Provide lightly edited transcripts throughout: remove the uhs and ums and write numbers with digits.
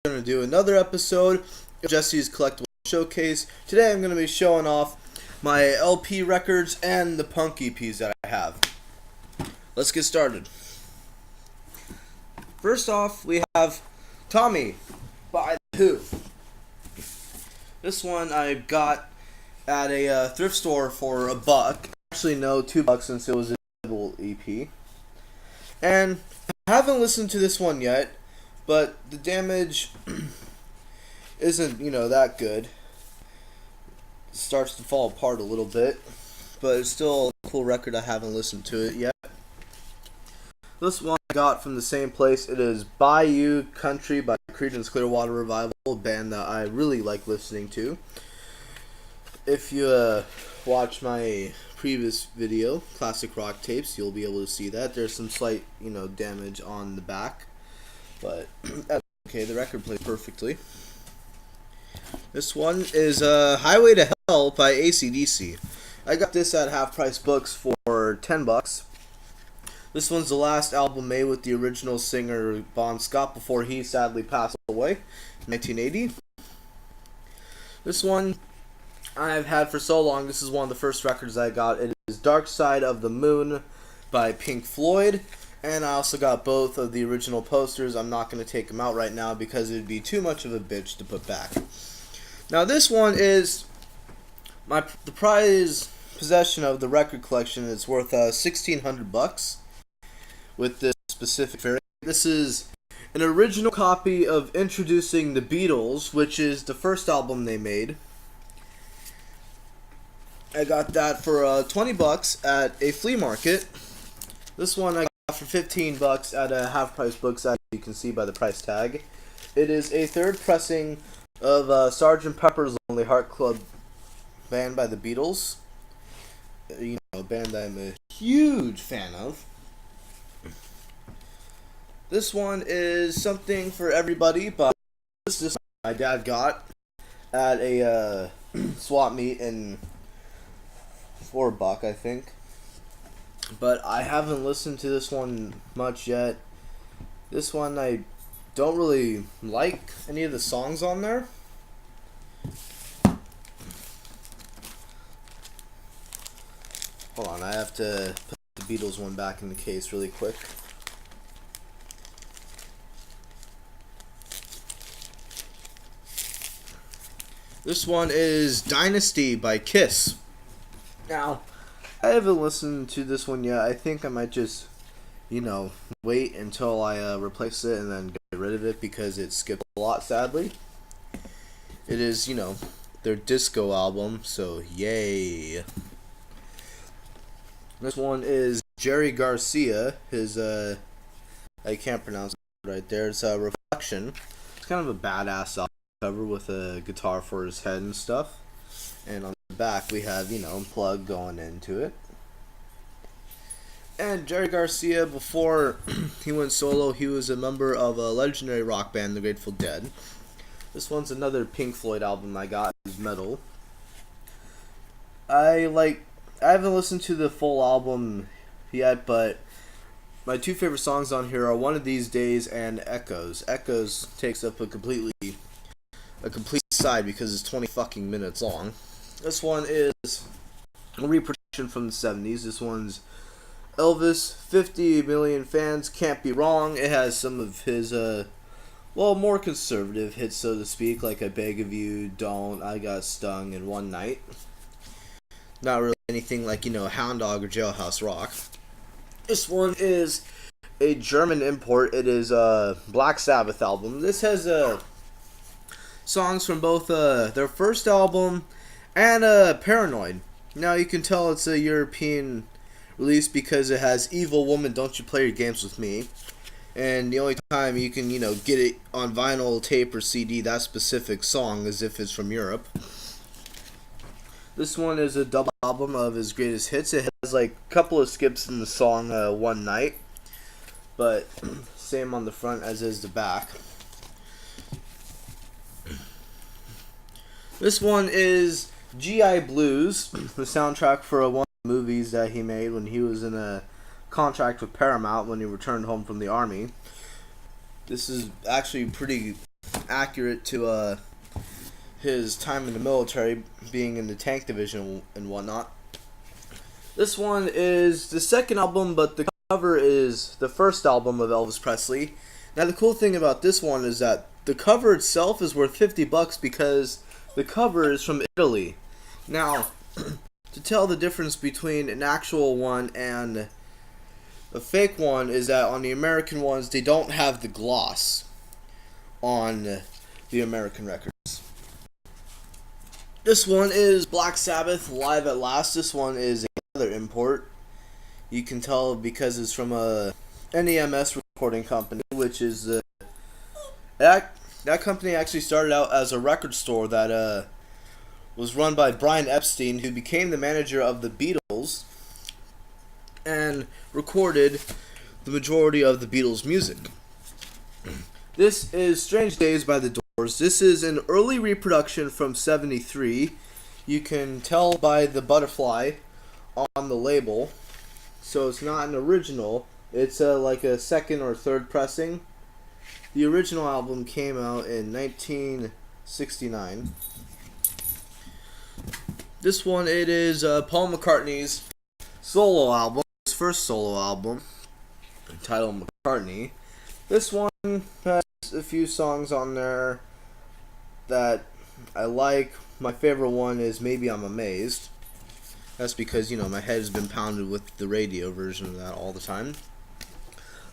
Going to do another episode of Jesse's Collectible Showcase. Today I'm going to be showing off my LP records and the punk EPs that I have. Let's get started. First off, we have Tommy by The Who. This one I got at a thrift store for $1. Actually, no, $2 since it was a double EP. And I haven't listened to this one yet, but the damage isn't, that good. It starts to fall apart a little bit, but it's still a cool record. I haven't listened to it yet. This one I got from the same place. It is Bayou Country by Creedence Clearwater Revival, a band that I really like listening to. If you watch my previous video, Classic Rock Tapes, you'll be able to see that. There's some slight, damage on the back, but that's okay. The record plays perfectly. This one is Highway to Hell by AC/DC. I got this at Half Price Books for $10. This one's the last album made with the original singer Bon Scott before he sadly passed away in 1980. This one I've had for so long. This is one of the first records I got. It is Dark Side of the Moon by Pink Floyd. And I also got both of the original posters. I'm not going to take them out right now because it would be too much of a bitch to put back. Now this one is the prize possession of the record collection. It's worth $1,600 with this specific variant. This is an original copy of Introducing the Beatles, which is the first album they made. I got that for $20 at a flea market. This one I got for $15 at a Half Price Books, as you can see by the price tag. It is a third pressing of Sgt. Pepper's Lonely Heart Club Band by the Beatles. A band that I'm a huge fan of. This one is Something for Everybody, but this my dad got at a swap meet in $4, I think. But I haven't listened to this one much yet. This one I don't really like any of the songs on there. Hold on, I have to put the Beatles one back in the case really quick. This one is Dynasty by Kiss. Now, I haven't listened to this one yet. I think I might just, wait until I replace it and then get rid of it because it skipped a lot, sadly. It is, their disco album, so yay. This one is Jerry Garcia. His, I can't pronounce it right there. It's Reflection. It's kind of a badass album cover with a guitar for his head and stuff. And on the back we have, plug going into it. And Jerry Garcia, before he went solo, he was a member of a legendary rock band, the Grateful Dead. This one's another Pink Floyd album I got. It's metal. I haven't listened to the full album yet, but my two favorite songs on here are One of These Days and Echoes. Echoes takes up a complete side because it's 20 fucking minutes long. This one is a reproduction from the 70s. This one's Elvis, 50 Million Fans, Can't Be Wrong. It has some of his, more conservative hits, so to speak, like I Beg of You, Don't, I Got Stung, and One Night. Not really anything like, Hound Dog or Jailhouse Rock. This one is a German import. It is a Black Sabbath album. This has songs from both their first album and Paranoid. Now you can tell it's a European release because it has Evil Woman, Don't You Play Your Games With Me. And the only time you can, get it on vinyl, tape, or CD, that specific song, is if it's from Europe. This one is a double album of his greatest hits. It has a couple of skips in the song One Night, but same on the front as is the back. This one is G.I. Blues, the soundtrack for one of the movies that he made when he was in a contract with Paramount when he returned home from the army. This is actually pretty accurate to his time in the military, being in the tank division and whatnot. This one is the second album, but the cover is the first album of Elvis Presley. Now the cool thing about this one is that the cover itself is worth $50 because the cover is from Italy. Now, to tell the difference between an actual one and a fake one is that on the American ones, they don't have the gloss on the American records. This one is Black Sabbath, Live at Last. This one is another import. You can tell because it's from a NEMS recording company, which is that company actually started out as a record store that was run by Brian Epstein, who became the manager of the Beatles and recorded the majority of the Beatles' music. This is Strange Days by the Doors. This is an early reproduction from '73. You can tell by the butterfly on the label. So it's not an original. It's like a second or third pressing. The original album came out in 1969. This one, it is Paul McCartney's solo album, his first solo album, entitled McCartney. This one has a few songs on there that I like. My favorite one is Maybe I'm Amazed. That's because, my head has been pounded with the radio version of that all the time.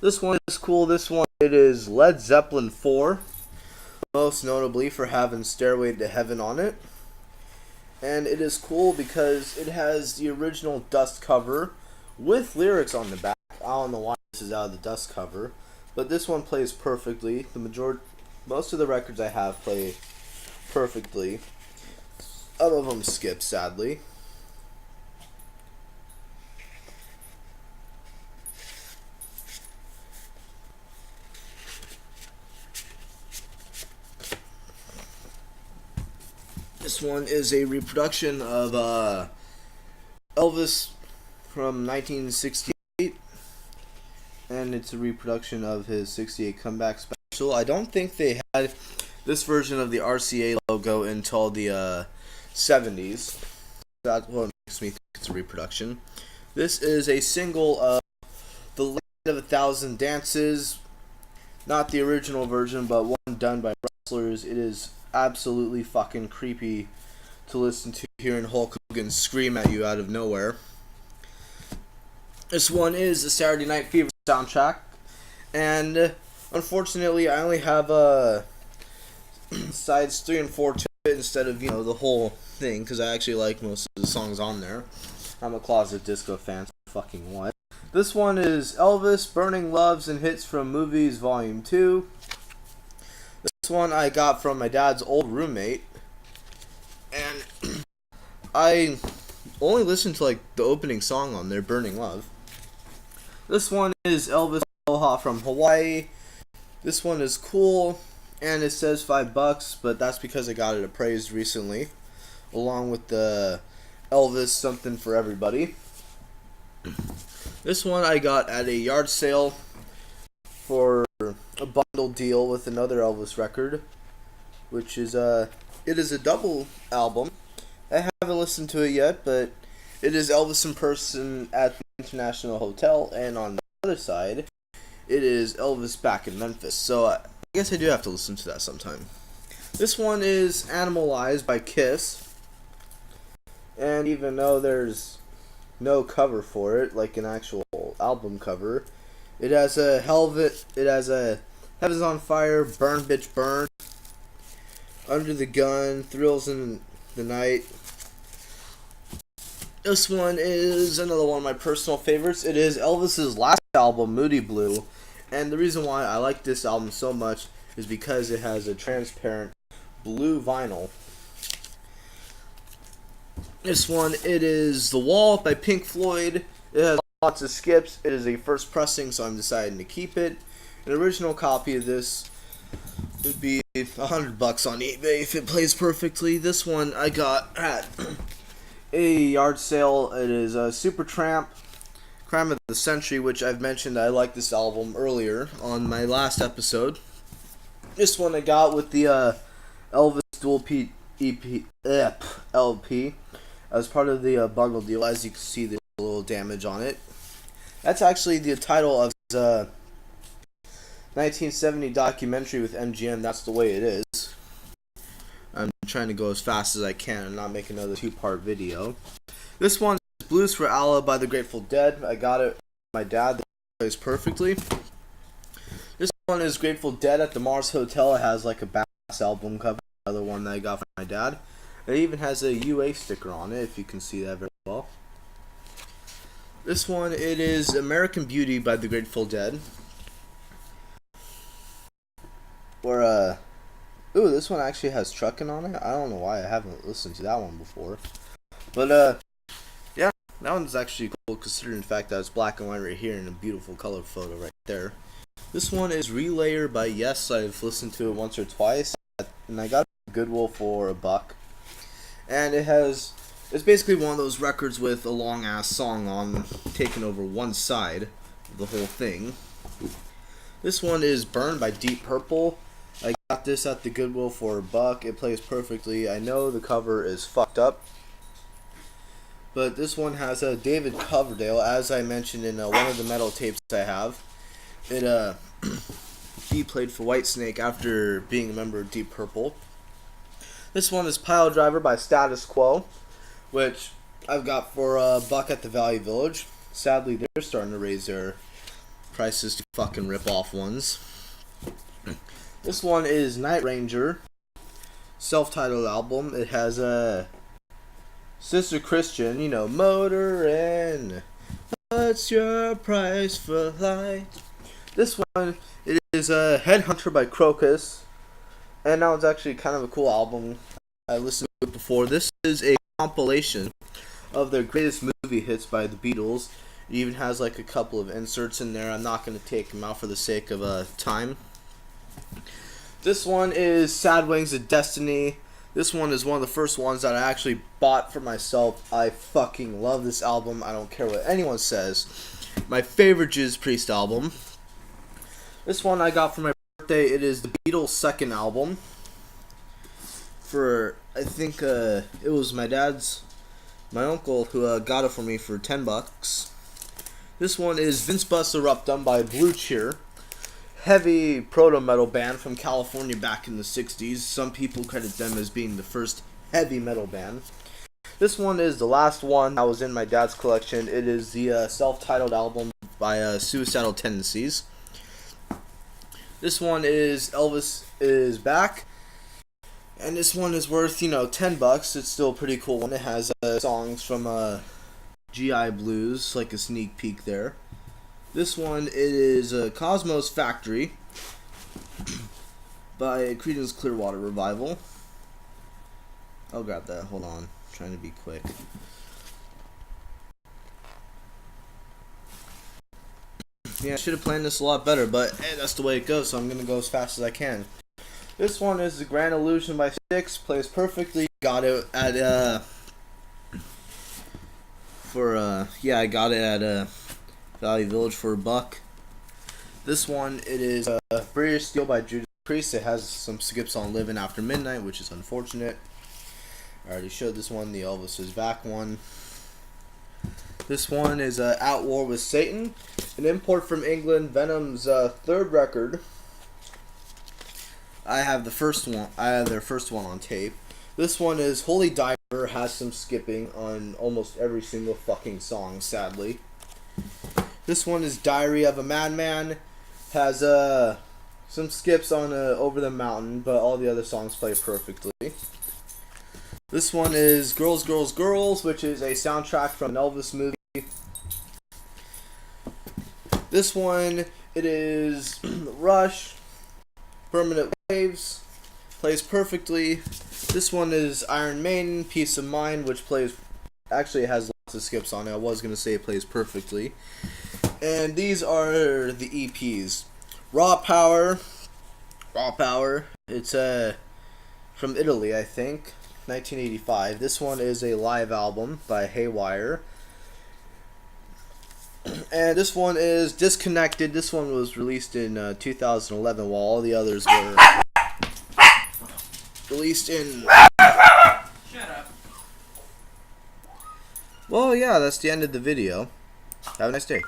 This one is cool. This one, it is Led Zeppelin 4, most notably for having Stairway to Heaven on it. And it is cool because it has the original dust cover with lyrics on the back. I don't know why this is out of the dust cover, but this one plays perfectly. Most of the records I have play perfectly. Some of them skip, sadly. This one is a reproduction of Elvis from 1968, and it's a reproduction of his '68 comeback special. I don't think they had this version of the RCA logo until the '70s. That's what makes me think it's a reproduction. This is a single of The Land of a Thousand Dances, not the original version, but one done by wrestlers. It is absolutely fucking creepy to listen to, hearing Hulk Hogan scream at you out of nowhere. This one is the Saturday Night Fever soundtrack, and unfortunately I only have sides 3 and 4 to it instead of the whole thing, because I actually like most of the songs on there. I'm a closet disco fan, so fucking what. This one is Elvis, Burning Loves and Hits from Movies Volume 2. This one I got from my dad's old roommate, and I only listened to the opening song on there, Burning Love. This one is Elvis Aloha from Hawaii. This one is cool, and it says $5, but that's because I got it appraised recently, along with the Elvis Something for Everybody. This one I got at a yard sale for a bundle deal with another Elvis record, which is it is a double album. I haven't listened to it yet, but it is Elvis in person at the International Hotel, and on the other side, it is Elvis back in Memphis. So I guess I do have to listen to that sometime. This one is Animalized by Kiss, and even though there's no cover for it, like an actual album cover, it has a Heaven's on Fire, Burn Bitch Burn, Under the Gun, Thrills in the Night. This one is another one of my personal favorites. It is Elvis's last album, Moody Blue, and the reason why I like this album so much is because it has a transparent blue vinyl. This one, it is The Wall by Pink Floyd. It has lots of skips. It is a first pressing, so I'm deciding to keep it. An original copy of this would be $100 on eBay if it plays perfectly. This one I got at a yard sale. It is Supertramp, Crime of the Century, which I've mentioned I like this album earlier on my last episode. This one I got with the Elvis Dual P EP LP as part of the bundle deal. As you can see, there's a little damage on it. That's actually the title of his 1970 documentary with MGM. That's the way it is. I'm trying to go as fast as I can and not make another two-part video. This one is Blues for Allah by the Grateful Dead. I got it from my dad. That plays perfectly. This one is Grateful Dead at the Mars Hotel. It has like a bass album cover. Another one that I got from my dad. It even has a UA sticker on it, if you can see that very well. This one, it is American Beauty by the Grateful Dead. Or, ooh, this one actually has trucking on it. I don't know why I haven't listened to that one before. But, yeah, that one's actually cool, considering the fact that it's black and white right here and a beautiful color photo right there. This one is Relayer by Yes. I've listened to it once or twice, and I got it at Goodwill for $1. And it's basically one of those records with a long ass song on, taking over one side of the whole thing. This one is Burn by Deep Purple. I got this at the Goodwill for $1. It plays perfectly. I know the cover is fucked up, but this one has a David Coverdale, as I mentioned in one of the metal tapes I have. It he played for Whitesnake after being a member of Deep Purple. This one is Pile Driver by Status Quo, which I've got for $1 at the Value Village. Sadly, they're starting to raise their prices to fucking rip off ones. This one is Night Ranger, self-titled album. It has a Sister Christian, you know, motorin'. What's your price for light? This one, it is a Headhunter by Crocus, and now it's actually kind of a cool album. I listened to it before. This is a compilation of their greatest movie hits by the Beatles. It even has like a couple of inserts in there. I'm not going to take them out for the sake of time. This one is Sad Wings of Destiny. This one is one of the first ones that I actually bought for myself. I fucking love this album. I don't care what anyone says. My favorite Judas Priest album. This one I got for my birthday. It is the Beatles' second album. For, I think, it was my uncle who got it for me for $10. This one is Vince Bust Eruptum by Blue Cheer. Heavy proto-metal band from California back in the 60s. Some people credit them as being the first heavy metal band. This one is the last one that was in my dad's collection. It is the self-titled album by Suicidal Tendencies. This one is Elvis Is Back. And this one is worth, $10. It's still a pretty cool one. It has songs from GI Blues, like a sneak peek there. This one is Cosmos Factory by Creedence Clearwater Revival. I'll grab that. Hold on. I'm trying to be quick. Yeah, I should have planned this a lot better, but hey, that's the way it goes, so I'm going to go as fast as I can. This one is The Grand Illusion by Styx. Plays perfectly. Got it at, I got it at, Value Village for $1. This one, it is British Steel by Judas Priest. It has some skips on Living After Midnight, which is unfortunate. I already showed this one, the Elvis Is Back one. This one is At War with Satan, an import from England, Venom's third record. I have the first one. I have their first one on tape. This one is Holy Diver. Has some skipping on almost every single fucking song, sadly. This one is Diary of a Madman. Has some skips on Over the Mountain, but all the other songs play perfectly. This one is Girls, Girls, Girls, which is a soundtrack from an Elvis movie. This one, it is Rush, Permanent Waves, plays perfectly. This one is Iron Maiden, Peace of Mind, which plays, actually it has lots of skips on it. I was going to say it plays perfectly. And these are the EPs. Raw Power, it's from Italy, I think. 1985. This one is a live album by Haywire. And this one is Disconnected. This one was released in 2011, while all the others were released in... Shut up. Well, yeah, that's the end of the video. Have a nice day.